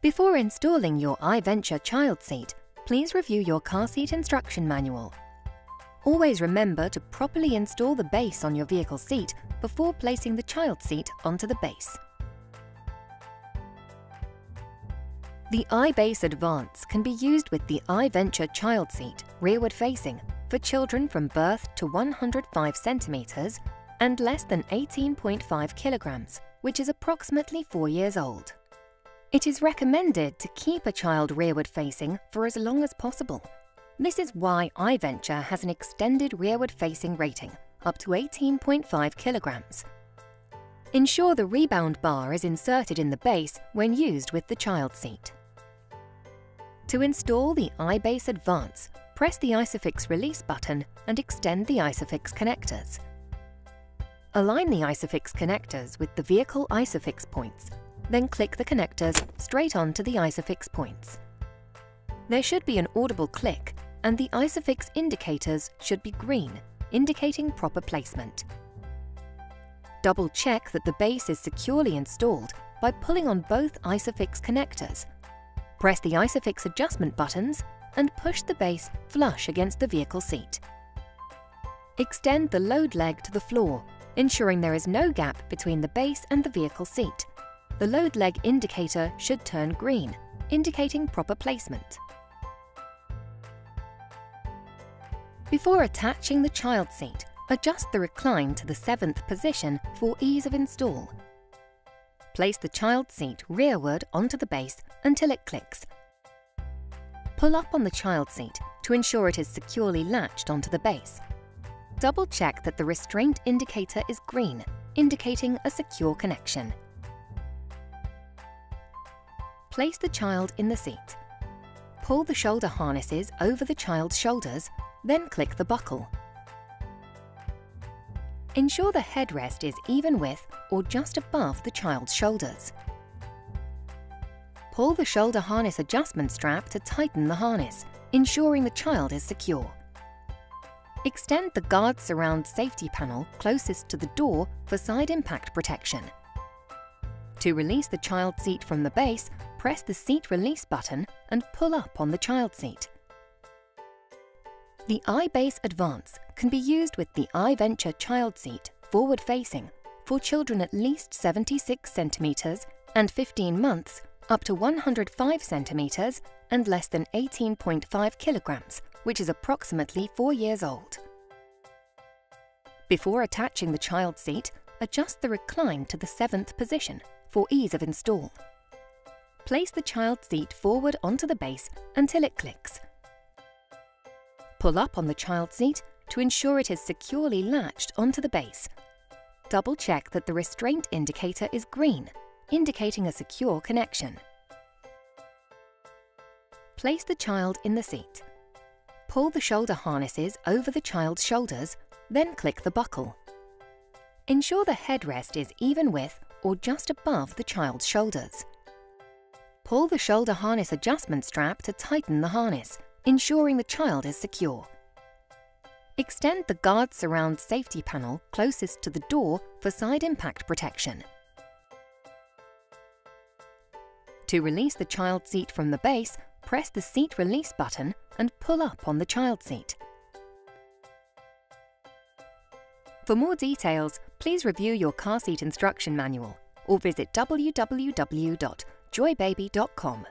Before installing your iVenture child seat, please review your car seat instruction manual. Always remember to properly install the base on your vehicle seat before placing the child seat onto the base. The iBase Advance can be used with the iVenture child seat rearward facing for children from birth to 105 centimeters and less than 18.5 kilograms, which is approximately 4 years old. It is recommended to keep a child rearward facing for as long as possible. This is why iVenture has an extended rearward facing rating, up to 18.5 kilograms. Ensure the rebound bar is inserted in the base when used with the child seat. To install the iBase Advance, press the ISOFIX release button and extend the ISOFIX connectors. Align the ISOFIX connectors with the vehicle ISOFIX points, then click the connectors straight onto the ISOFIX points. There should be an audible click, and the ISOFIX indicators should be green, indicating proper placement. Double check that the base is securely installed by pulling on both ISOFIX connectors. Press the ISOFIX adjustment buttons and push the base flush against the vehicle seat. Extend the load leg to the floor, ensuring there is no gap between the base and the vehicle seat. The load leg indicator should turn green, indicating proper placement. Before attaching the child seat, adjust the recline to the 7th position for ease of install. Place the child seat rearward onto the base until it clicks. Pull up on the child seat to ensure it is securely latched onto the base. Double check that the restraint indicator is green, indicating a secure connection. Place the child in the seat. Pull the shoulder harnesses over the child's shoulders, then click the buckle. Ensure the headrest is even with or just above the child's shoulders. Pull the shoulder harness adjustment strap to tighten the harness, ensuring the child is secure. Extend the guard surround safety panel closest to the door for side impact protection. To release the child seat from the base, press the seat release button and pull up on the child seat. The iBase Advance can be used with the iVenture child seat forward facing for children at least 76 centimeters and 15 months up to 105 centimeters and less than 18.5 kilograms, which is approximately 4 years old. Before attaching the child seat, adjust the recline to the 7th position for ease of install. Place the child seat forward onto the base until it clicks. Pull up on the child seat to ensure it is securely latched onto the base. Double check that the restraint indicator is green, indicating a secure connection. Place the child in the seat. Pull the shoulder harnesses over the child's shoulders, then click the buckle. Ensure the headrest is even with or just above the child's shoulders. Pull the shoulder harness adjustment strap to tighten the harness, ensuring the child is secure. Extend the guard surround safety panel closest to the door for side impact protection. To release the child seat from the base, press the seat release button and pull up on the child seat. For more details, please review your car seat instruction manual or visit www.joybaby.com.